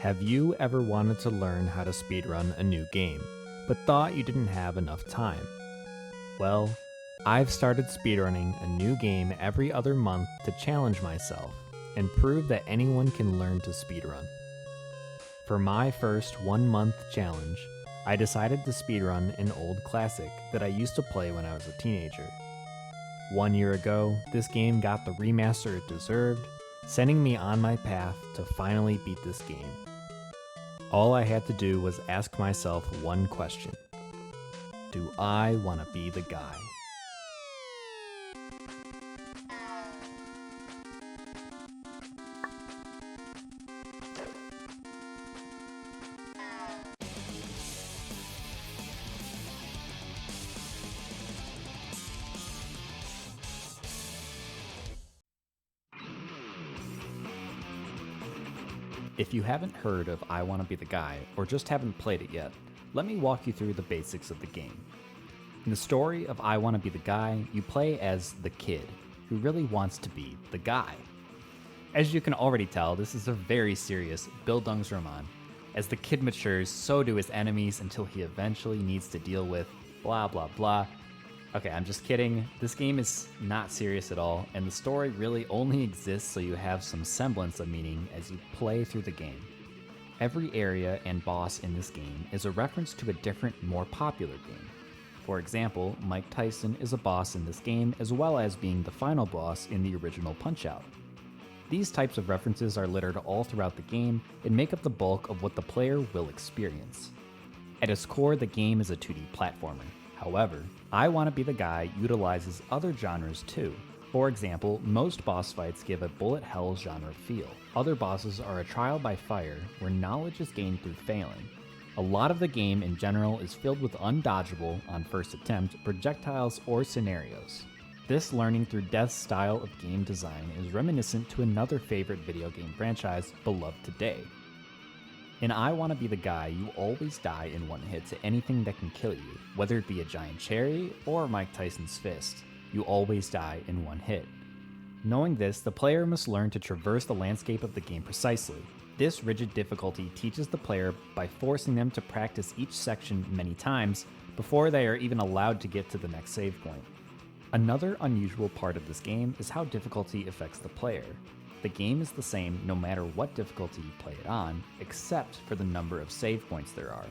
Have you ever wanted to learn how to speedrun a new game, but thought you didn't have enough time? Well, I've started speedrunning a new game every other month to challenge myself and prove that anyone can learn to speedrun. For my first 1 month challenge, I decided to speedrun an old classic that I used to play when I was a teenager. 1 year ago, this game got the remaster it deserved, sending me on my path to finally beat this game. All I had to do was ask myself one question. Do I want to be the guy? If you haven't heard of I Wanna Be the Guy, or just haven't played it yet, let me walk you through the basics of the game. In the story of I Wanna Be the Guy, you play as the kid, who really wants to be the guy. As you can already tell, this is a very serious Bildungsroman. As the kid matures, so do his enemies until he eventually needs to deal with blah blah blah. Okay, I'm just kidding. This game is not serious at all, and the story really only exists so you have some semblance of meaning as you play through the game. Every area and boss in this game is a reference to a different, more popular game. For example, Mike Tyson is a boss in this game, as well as being the final boss in the original Punch-Out! These types of references are littered all throughout the game and make up the bulk of what the player will experience. At its core, the game is a 2D platformer. However, I Wanna Be the Guy utilizes other genres too. For example, most boss fights give a bullet hell genre feel. Other bosses are a trial by fire, where knowledge is gained through failing. A lot of the game in general is filled with undodgeable, on first attempt, projectiles or scenarios. This learning through death style of game design is reminiscent to another favorite video game franchise beloved today. In I Wanna Be the Guy, you always die in one hit to anything that can kill you, whether it be a giant cherry or Mike Tyson's fist. You always die in one hit. Knowing this, the player must learn to traverse the landscape of the game precisely. This rigid difficulty teaches the player by forcing them to practice each section many times before they are even allowed to get to the next save point. Another unusual part of this game is how difficulty affects the player. The game is the same no matter what difficulty you play it on, except for the number of save points there are.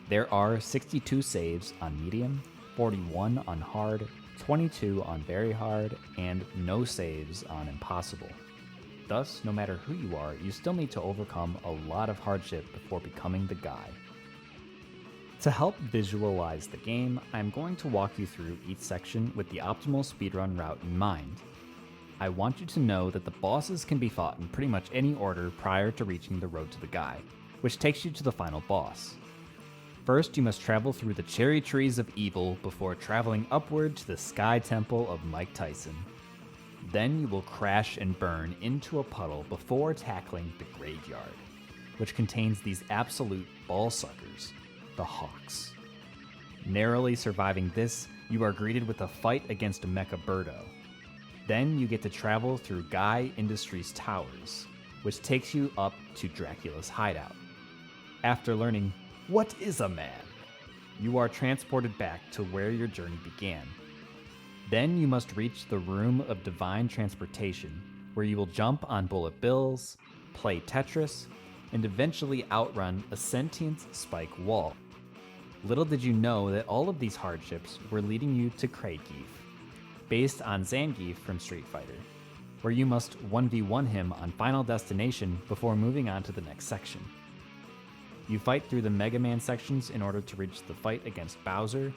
There are 62 saves on medium, 41 on hard, 22 on very hard, and no saves on impossible. Thus, no matter who you are, you still need to overcome a lot of hardship before becoming the guy. To help visualize the game, I'm going to walk you through each section with the optimal speedrun route in mind. I want you to know that the bosses can be fought in pretty much any order prior to reaching the road to the guy, which takes you to the final boss. First, you must travel through the cherry trees of evil before traveling upward to the sky temple of Mike Tyson. Then you will crash and burn into a puddle before tackling the graveyard, which contains these absolute ball suckers, the Hawks. Narrowly surviving this, you are greeted with a fight against Mecha Birdo. Then you get to travel through Guy Industries Towers, which takes you up to Dracula's hideout. After learning, what is a man? You are transported back to where your journey began. Then you must reach the Room of Divine Transportation, where you will jump on bullet bills, play Tetris, and eventually outrun a sentient spike wall. Little did you know that all of these hardships were leading you to Kraidgeef, based on Zangief from Street Fighter, where you must 1v1 him on Final Destination before moving on to the next section. You fight through the Mega Man sections in order to reach the fight against Bowser,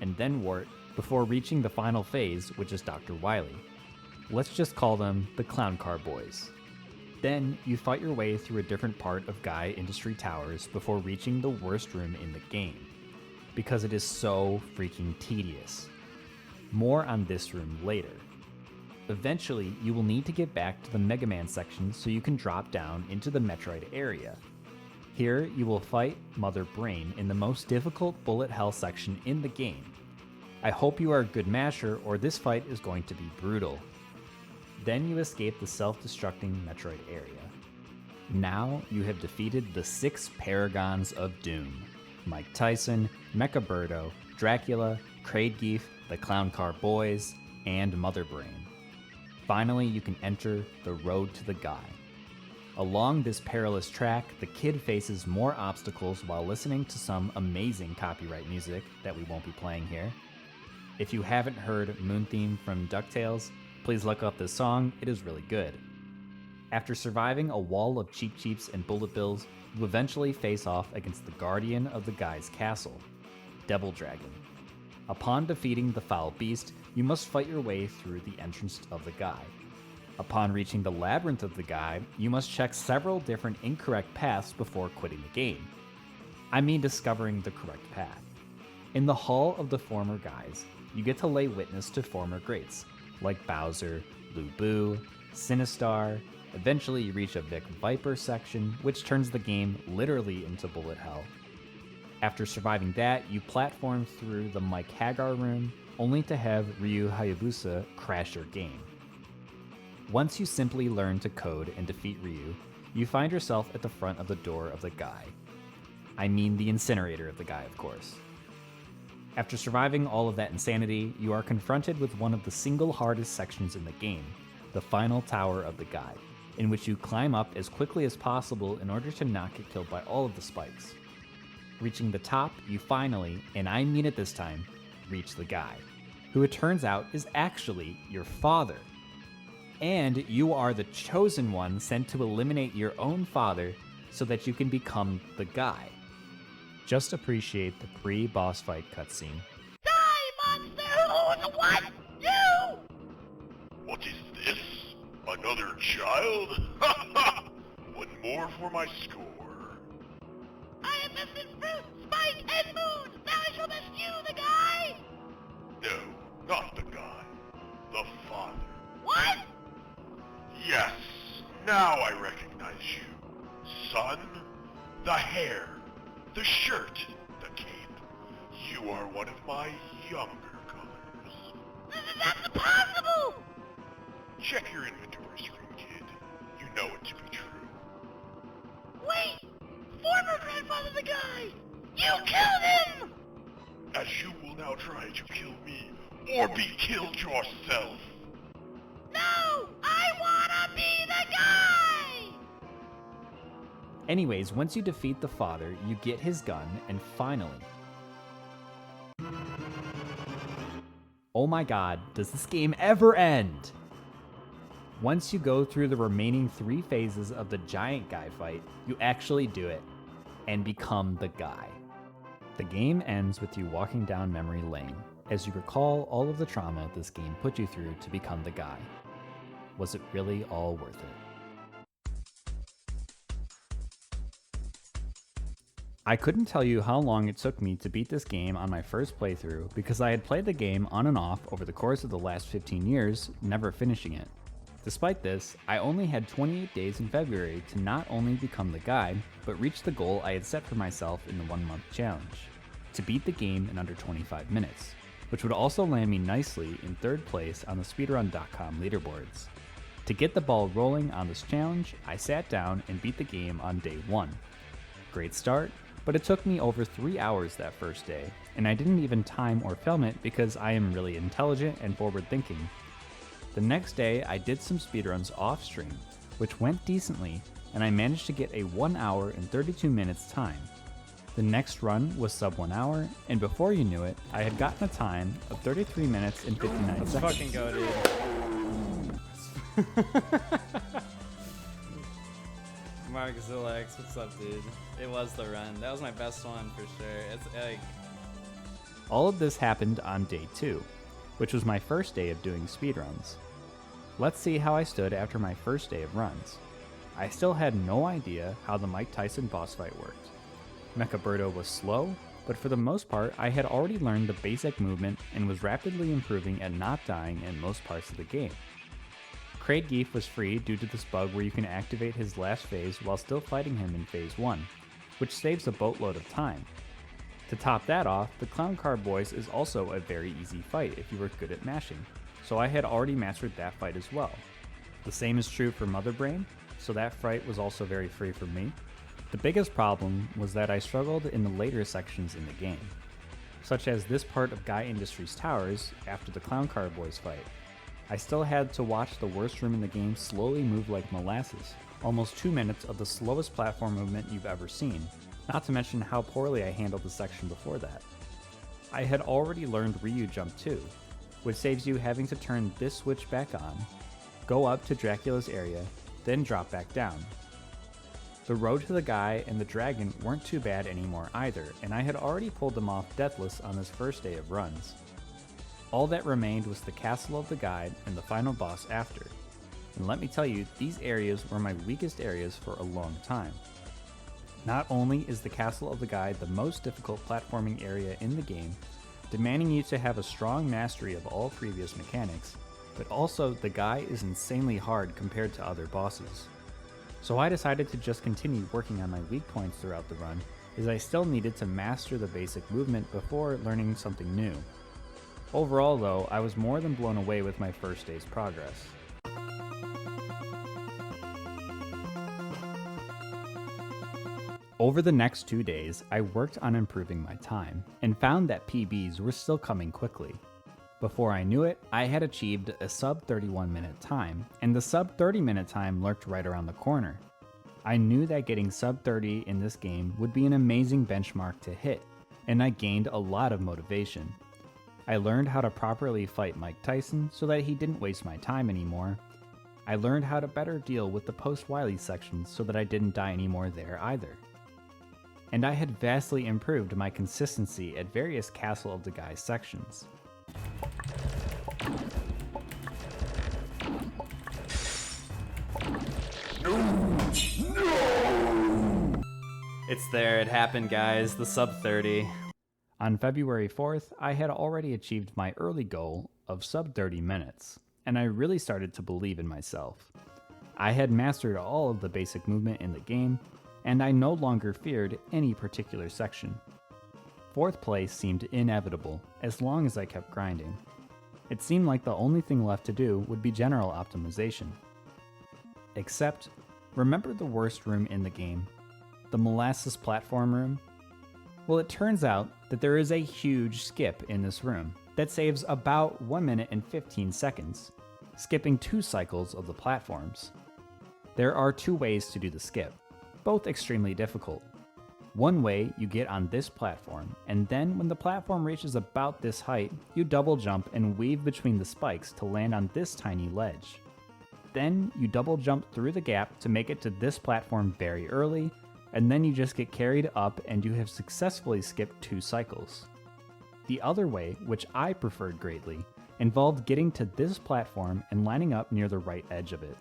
and then Wart, before reaching the final phase, which is Dr. Wily. Let's just call them the Clown Car Boys. Then, you fight your way through a different part of Guy Industry Towers before reaching the worst room in the game, because it is so freaking tedious. More on this room later. Eventually, you will need to get back to the Mega Man section so you can drop down into the Metroid area. Here, you will fight Mother Brain in the most difficult bullet hell section in the game. I hope you are a good masher, or this fight is going to be brutal. Then you escape the self-destructing Metroid area. Now you have defeated the 6 paragons of doom: Mike Tyson, Mecha Dracula, Kraidgeef, the Clown Car Boys, and Mother Brain. Finally, you can enter the road to the guy. Along this perilous track, the kid faces more obstacles while listening to some amazing copyright music that we won't be playing here. If you haven't heard Moon Theme from DuckTales, please look up this song, it is really good. After surviving a wall of Cheep Cheeps and Bullet Bills, you eventually face off against the guardian of the guy's castle, Devil Dragon. Upon defeating the foul beast, you must fight your way through the entrance of the guy. Upon reaching the labyrinth of the guy, you must check several different incorrect paths before quitting the game. I mean discovering the correct path. In the Hall of the Former Guys, you get to lay witness to former greats, like Bowser, Lu Bu, Sinistar. Eventually you reach a Vic Viper section, which turns the game literally into bullet hell. After surviving that, you platform through the Mike Hagar room, only to have Ryu Hayabusa crash your game. Once you simply learn to code and defeat Ryu, you find yourself at the front of the door of the guy. I mean the incinerator of the guy, of course. After surviving all of that insanity, you are confronted with one of the single hardest sections in the game, the final tower of the guy, in which you climb up as quickly as possible in order to not get killed by all of the spikes. Reaching the top, you finally, and I mean it this time, reach the guy, who it turns out is actually your father. And you are the chosen one sent to eliminate your own father so that you can become the guy. Just appreciate the pre-boss fight cutscene. Die, monster! What? You! What is this? Another child? One more for my score. I am missing Fruit, Spike, and Moon! Now I shall miss you, the guy! No, not the guy. The father. What? Yes, now I recognize you. Son, the hair, the shirt, the cape. You are one of my younger colors. That's impossible! Check your inventory screen, kid. You know it to be true. Wait! Former grandfather the guy! You killed him! As you will now try to kill me, or be killed yourself. No! I wanna be the guy! Anyways, once you defeat the father, you get his gun, and finally... Oh my god, does this game ever end? Once you go through the remaining 3 phases of the giant guy fight, you actually do it, and become the guy. The game ends with you walking down memory lane, as you recall all of the trauma this game put you through to become the guy. Was it really all worth it? I couldn't tell you how long it took me to beat this game on my first playthrough because I had played the game on and off over the course of the last 15 years, never finishing it. Despite this, I only had 28 days in February to not only become the guy, but reach the goal I had set for myself in the 1-month challenge, to beat the game in under 25 minutes, which would also land me nicely in 3rd place on the Speedrun.com leaderboards. To get the ball rolling on this challenge, I sat down and beat the game on day 1. Great start, but it took me over 3 hours that first day, and I didn't even time or film it because I am really intelligent and forward-thinking. The next day, I did some speedruns off-stream, which went decently, and I managed to get a 1 hour and 32 minutes time. The next run was sub 1 hour, and before you knew it, I had gotten a time of 33 minutes and 59 seconds. Let's fucking go, dude. Mark Zilex, what's up, dude? It was the run. That was my best one for sure. It's like... All of this happened on day 2, which was my first day of doing speedruns. Let's see how I stood after my first day of runs. I still had no idea how the Mike Tyson boss fight worked. Mecha was slow, but for the most part I had already learned the basic movement and was rapidly improving at not dying in most parts of the game. Kraidgeef was free due to this bug where you can activate his last phase while still fighting him in phase 1, which saves a boatload of time. To top that off, the Clown Car Boys is also a very easy fight if you were good at mashing, so I had already mastered that fight as well. The same is true for Mother Brain, so that fright was also very free for me. The biggest problem was that I struggled in the later sections in the game, such as this part of Guy Industries Towers after the Clown Car Boys fight. I still had to watch the worst room in the game slowly move like molasses, almost 2 minutes of the slowest platform movement you've ever seen, not to mention how poorly I handled the section before that. I had already learned Ryu Jump too, which saves you having to turn this switch back on, go up to Dracula's area, then drop back down. The road to the guy and the dragon weren't too bad anymore either, and I had already pulled them off deathless on this first day of runs. All that remained was the castle of the guide and the final boss after. And let me tell you, these areas were my weakest areas for a long time. Not only is the castle of the guide the most difficult platforming area in the game, demanding you to have a strong mastery of all previous mechanics, but also the guy is insanely hard compared to other bosses. So I decided to just continue working on my weak points throughout the run, as I still needed to master the basic movement before learning something new. Overall though, I was more than blown away with my first day's progress. Over the next 2 days, I worked on improving my time, and found that PBs were still coming quickly. Before I knew it, I had achieved a sub 31 minute time, and the sub 30 minute time lurked right around the corner. I knew that getting sub 30 in this game would be an amazing benchmark to hit, and I gained a lot of motivation. I learned how to properly fight Mike Tyson so that he didn't waste my time anymore. I learned how to better deal with the post-Wily sections so that I didn't die anymore there either. And I had vastly improved my consistency at various Castle of the Guy sections. It's there, it happened guys, the sub 30. On February 4th, I had already achieved my early goal of sub 30 minutes, and I really started to believe in myself. I had mastered all of the basic movement in the game, and I no longer feared any particular section. 4th place seemed inevitable as long as I kept grinding. It seemed like the only thing left to do would be general optimization. Except, remember the worst room in the game? The molasses platform room? Well, it turns out that there is a huge skip in this room that saves about 1 minute and 15 seconds, skipping 2 cycles of the platforms. There are 2 ways to do the skip, both extremely difficult. One way, you get on this platform, and then when the platform reaches about this height, you double jump and weave between the spikes to land on this tiny ledge. Then you double jump through the gap to make it to this platform very early, and then you just get carried up and you have successfully skipped 2 cycles. The other way, which I preferred greatly, involved getting to this platform and lining up near the right edge of it.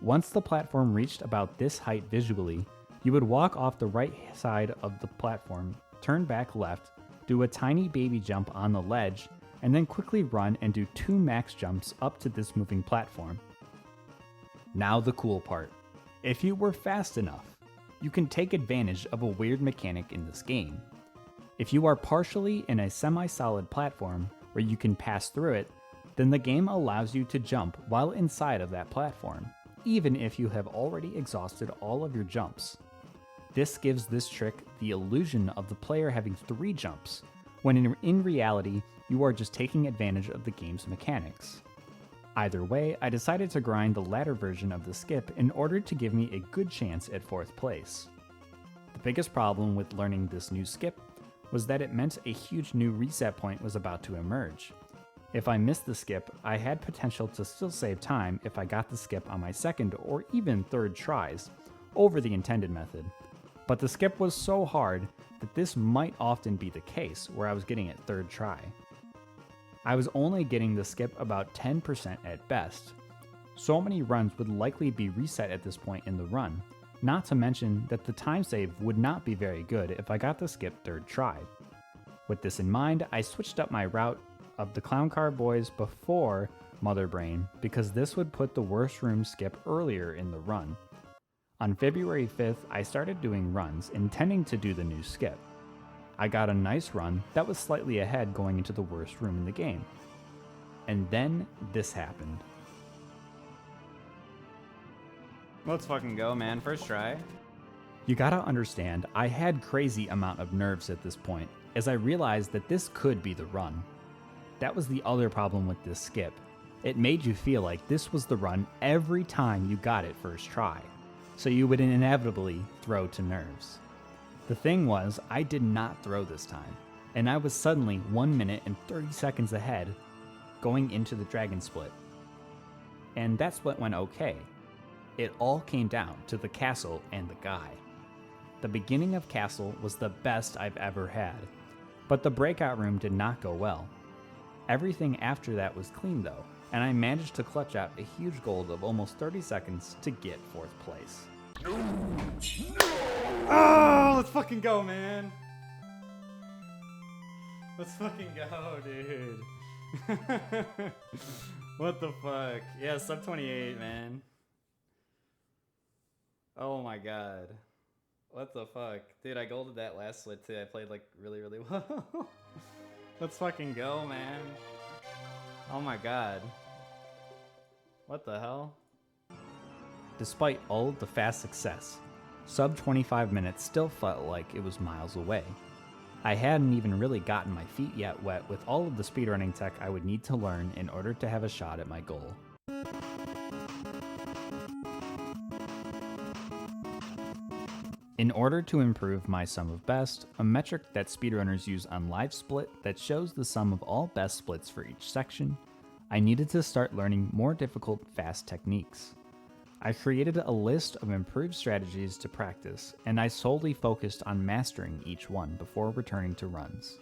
Once the platform reached about this height visually, you would walk off the right side of the platform, turn back left, do a tiny baby jump on the ledge, and then quickly run and do 2 max jumps up to this moving platform. Now the cool part. If you were fast enough, you can take advantage of a weird mechanic in this game. If you are partially in a semi-solid platform where you can pass through it, then the game allows you to jump while inside of that platform, even if you have already exhausted all of your jumps. This gives this trick the illusion of the player having 3 jumps, when in reality, you are just taking advantage of the game's mechanics. Either way, I decided to grind the latter version of the skip in order to give me a good chance at 4th place. The biggest problem with learning this new skip was that it meant a huge new reset point was about to emerge. If I missed the skip, I had potential to still save time if I got the skip on my 2nd or even 3rd tries, over the intended method. But the skip was so hard that this might often be the case where I was getting it 3rd try. I was only getting the skip about 10% at best. So many runs would likely be reset at this point in the run, not to mention that the time save would not be very good if I got the skip 3rd try. With this in mind, I switched up my route of the Clown Car Boys before Mother Brain because this would put the worst room skip earlier in the run. On February 5th, I started doing runs intending to do the new skip. I got a nice run that was slightly ahead going into the worst room in the game. And then this happened. Let's fucking go, man. First try. You gotta understand, I had crazy amount of nerves at this point, as I realized that this could be the run. That was the other problem with this skip. It made you feel like this was the run every time you got it first try, so you would inevitably throw to nerves. The thing was, I did not throw this time, and I was suddenly 1 minute and 30 seconds ahead going into the dragon split. And that's what went okay. It all came down to the castle and the guy. The beginning of castle was the best I've ever had, but the breakout room did not go well. Everything after that was clean though, and I managed to clutch out a huge gold of almost 30 seconds to get 4th place. Oh, let's fucking go, man. Let's fucking go, dude. What the fuck? Yeah, sub 28, man. Oh my god. What the fuck? Dude, I golded that last split too. I played like really, really well. Let's fucking go, man. Oh my god. What the hell? Despite all of the fast success, sub 25 minutes still felt like it was miles away. I hadn't even really gotten my feet yet wet with all of the speedrunning tech I would need to learn in order to have a shot at my goal. In order to improve my sum of best, a metric that speedrunners use on LiveSplit that shows the sum of all best splits for each section, I needed to start learning more difficult fast techniques. I created a list of improved strategies to practice, and I solely focused on mastering each one before returning to runs.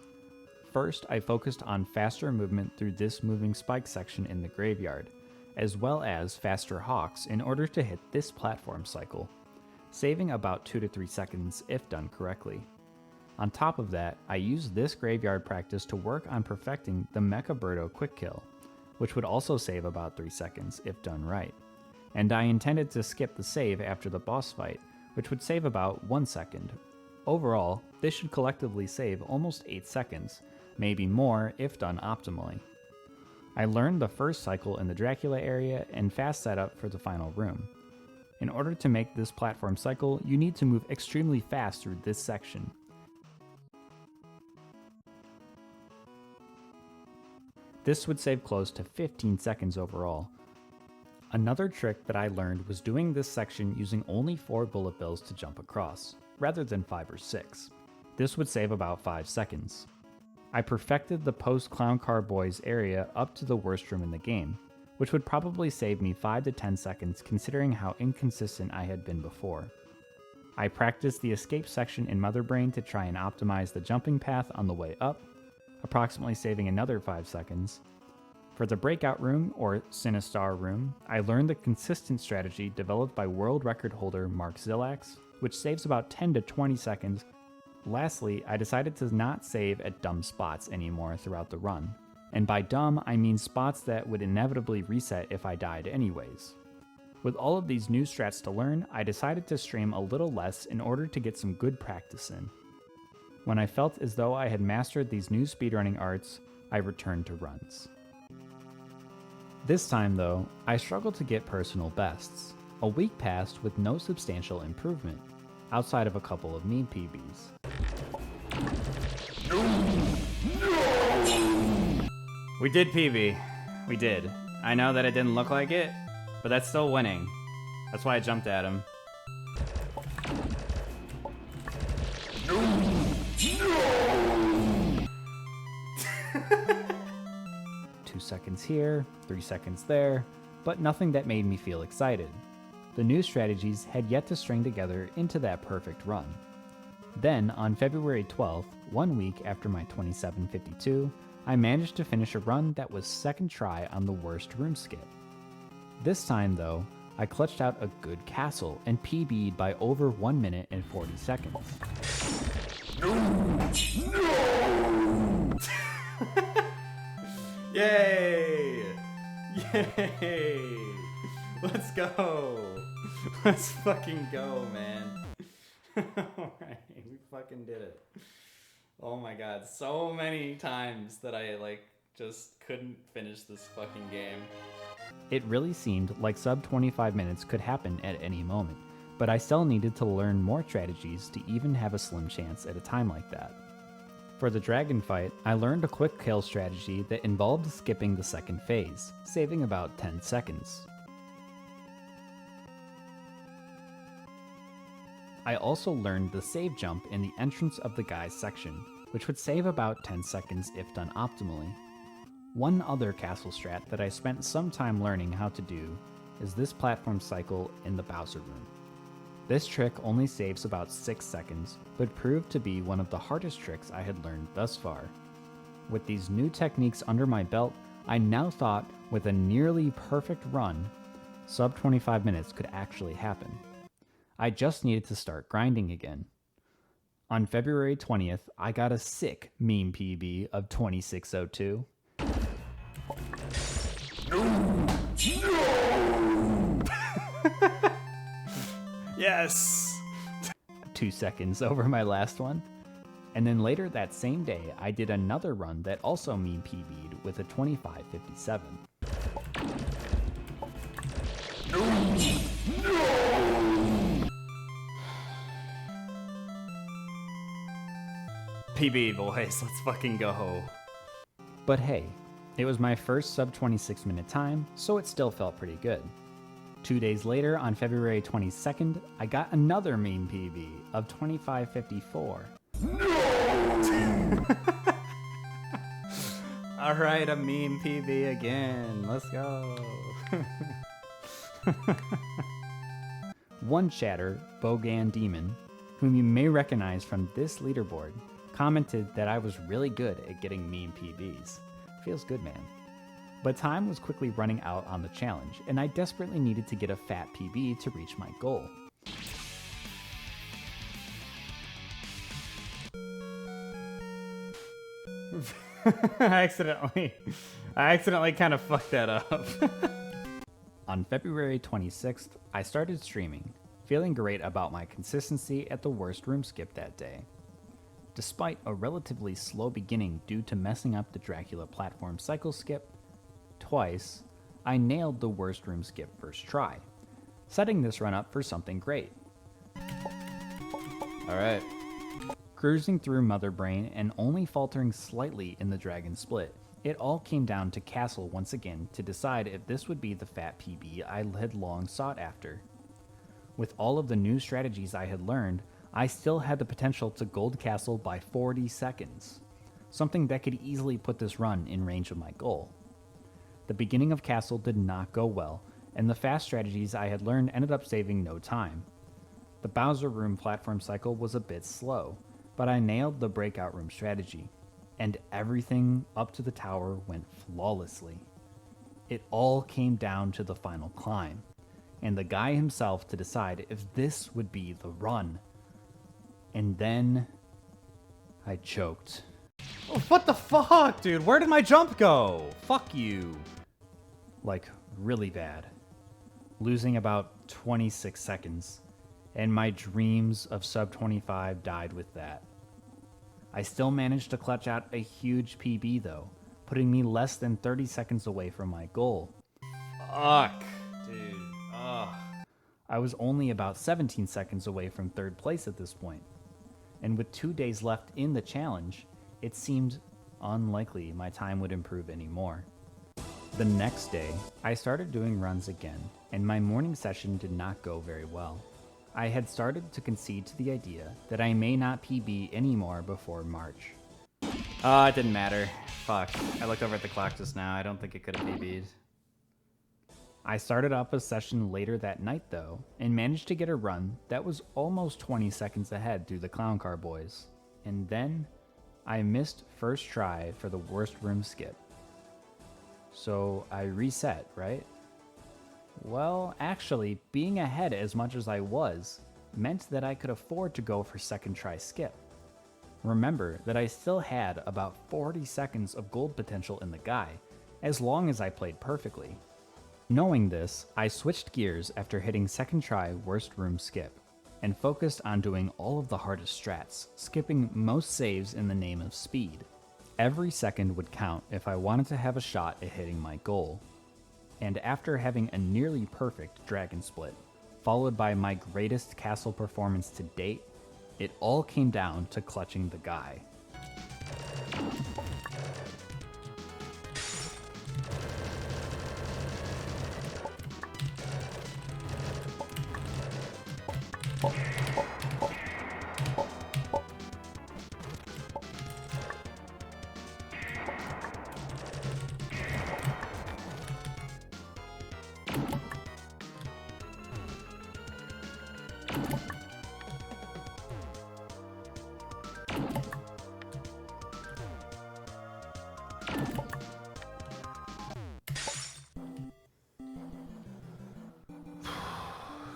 First, I focused on faster movement through this moving spike section in the graveyard, as well as faster hawks in order to hit this platform cycle, saving about 2 to 3 seconds if done correctly. On top of that, I used this graveyard practice to work on perfecting the Mecha Birdo quick kill, which would also save about 3 seconds if done right. And I intended to skip the save after the boss fight, which would save about 1 second. Overall, this should collectively save almost 8 seconds, maybe more if done optimally. I learned the first cycle in the Dracula area and fast setup for the final room. In order to make this platform cycle, you need to move extremely fast through this section. This would save close to 15 seconds overall. Another trick that I learned was doing this section using only 4 bullet bills to jump across, rather than 5 or 6. This would save about 5 seconds. I perfected the post-Clown Car Boys area up to the worst room in the game, which would probably save me 5 to 10 seconds considering how inconsistent I had been before. I practiced the escape section in Mother Brain to try and optimize the jumping path on the way up, approximately saving another 5 seconds. For the breakout room, or Sinistar room, I learned the consistent strategy developed by world record holder Mark Zillax, which saves about 10 to 20 seconds. Lastly, I decided to not save at dumb spots anymore throughout the run. And by dumb, I mean spots that would inevitably reset if I died anyways. With all of these new strats to learn, I decided to stream a little less in order to get some good practice in. When I felt as though I had mastered these new speedrunning arts, I returned to runs. This time though, I struggled to get personal bests. A week passed with no substantial improvement, outside of a couple of meme PBs. We did PB. We did. I know that it didn't look like it, but that's still winning. That's why I jumped at him. 2 seconds here, 3 seconds there, but nothing that made me feel excited. The new strategies had yet to string together into that perfect run. Then, on February 12th, 1 week after my 2752, I managed to finish a run that was second try on the worst room skip. This time though, I clutched out a good castle and PB'd by over 1 minute and 40 seconds. Yay! Yay! Let's go! Let's fucking go, man. Alright, we fucking did it. Oh my god, so many times that I Just couldn't finish this fucking game. It really seemed like sub 25 minutes could happen at any moment, but I still needed to learn more strategies to even have a slim chance at a time like that. For the dragon fight, I learned a quick kill strategy that involved skipping the second phase, saving about 10 seconds. I also learned the save jump in the entrance of the guy's section, which would save about 10 seconds if done optimally. One other castle strat that I spent some time learning how to do is this platform cycle in the Bowser room. This trick only saves about 6 seconds, but proved to be one of the hardest tricks I had learned thus far. With these new techniques under my belt, I now thought with a nearly perfect run, sub 25 minutes could actually happen. I just needed to start grinding again. On February 20th, I got a sick meme PB of 2602. Yes! 2 seconds over my last one. And then later that same day, I did another run that also meme PB'd with a 2557. PB, boys, let's fucking go. But hey, it was my first sub 26 minute time, so it still felt pretty good. 2 days later, on February 22nd, I got another meme PB of 2554. Alright, a meme PB again. Let's go. One chatter, Bogan Demon, whom you may recognize from this leaderboard, commented that I was really good at getting meme PBs. Feels good, man. But time was quickly running out on the challenge, and I desperately needed to get a fat PB to reach my goal. I accidentally kind of fucked that up. On February 26th, I started streaming, feeling great about my consistency at the worst room skip that day. Despite a relatively slow beginning due to messing up the Dracula platform cycle skip twice, I nailed the worst room skip first try, setting this run up for something great. Alright. Cruising through Mother Brain and only faltering slightly in the Dragon Split, it all came down to Castle once again to decide if this would be the fat PB I had long sought after. With all of the new strategies I had learned, I still had the potential to gold Castle by 40 seconds, something that could easily put this run in range of my goal. The beginning of Castle did not go well, and the fast strategies I had learned ended up saving no time. The Bowser Room platform cycle was a bit slow, but I nailed the Breakout Room strategy, and everything up to the tower went flawlessly. It all came down to the final climb, and the guy himself to decide if this would be the run. And then I choked. Oh, what the fuck, dude? Where did my jump go? Fuck you. Like, really bad. Losing about 26 seconds, and my dreams of sub 25 died with that. I still managed to clutch out a huge PB though, putting me less than 30 seconds away from my goal. Fuck, dude. Ugh. I was only about 17 seconds away from third place at this point, and with 2 days left in the challenge, it seemed unlikely my time would improve anymore. The next day, I started doing runs again, and my morning session did not go very well. I had started to concede to the idea that I may not PB anymore before March. Oh, it didn't matter. Fuck. I looked over at the clock just now. I don't think it could have PB'd. I started up a session later that night though, and managed to get a run that was almost 20 seconds ahead through the Clown Car Boys. And then, I missed first try for the worst room skip. So I reset, right? Well, actually, being ahead as much as I was meant that I could afford to go for second try skip. Remember that I still had about 40 seconds of gold potential in the guy, as long as I played perfectly. Knowing this, I switched gears after hitting second try worst room skip, and focused on doing all of the hardest strats, skipping most saves in the name of speed. Every second would count if I wanted to have a shot at hitting my goal. And after having a nearly perfect dragon split, followed by my greatest castle performance to date, it all came down to clutching the guy.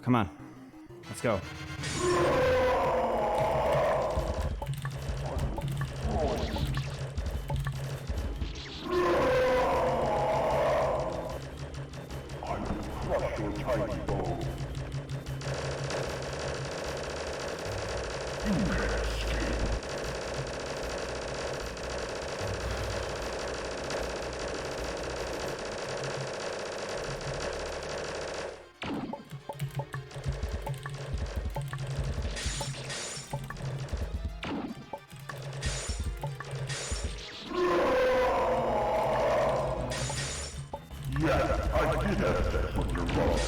Come on, let's go. Crush your tiny bow. Yes, I did have sex with your mother.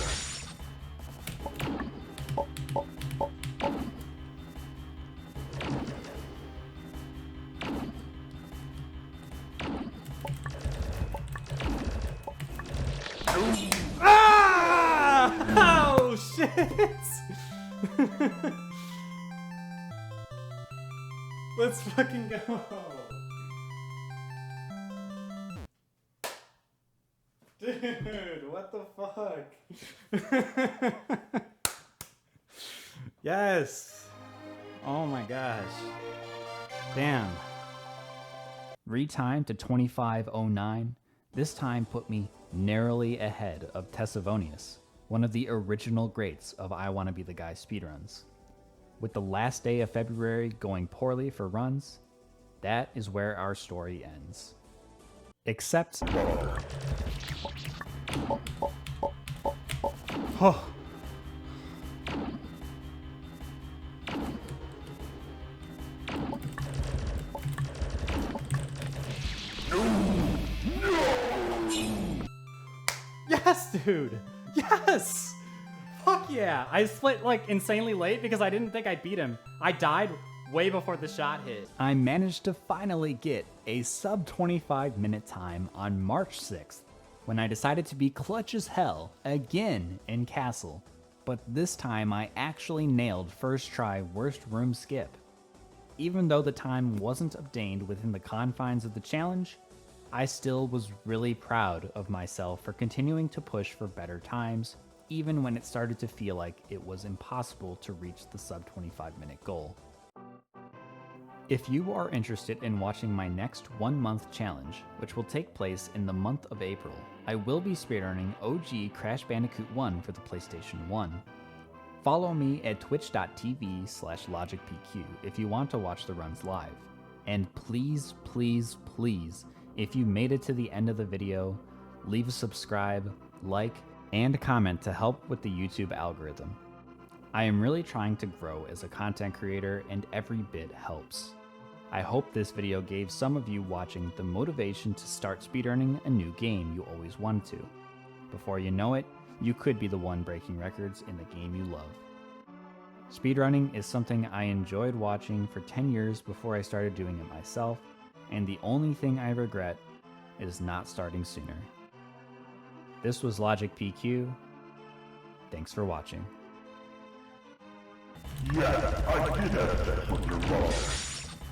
Ah! Oh shit! Let's fucking go. Dude, what the fuck? Yes. Oh my gosh. Damn. Retime to 25:09, this time put me narrowly ahead of Tessavonius, one of the original greats of I Wanna Be the Guy speedruns. With the last day of February going poorly for runs, that is where our story ends. Except... Oh. Yes, dude! Yes! Fuck yeah! I split like insanely late because I didn't think I'd beat him. I died way before the shot hit. I managed to finally get a sub 25 minute time on March 6th when I decided to be clutch as hell again in Castle, but this time I actually nailed first try worst room skip. Even though the time wasn't obtained within the confines of the challenge, I still was really proud of myself for continuing to push for better times, even when it started to feel like it was impossible to reach the sub 25 minute goal. If you are interested in watching my next 1 month challenge, which will take place in the month of April, I will be speedrunning OG Crash Bandicoot 1 for the PlayStation 1. Follow me at twitch.tv/LogicPQ if you want to watch the runs live. And please, please, please, if you made it to the end of the video, leave a subscribe, like, and comment to help with the YouTube algorithm. I am really trying to grow as a content creator and every bit helps. I hope this video gave some of you watching the motivation to start speedrunning a new game you always wanted to. Before you know it, you could be the one breaking records in the game you love. Speedrunning is something I enjoyed watching for 10 years before I started doing it myself, and the only thing I regret is not starting sooner. This was LogicPQ. Thanks for watching. Yes, I did have sex with your mother.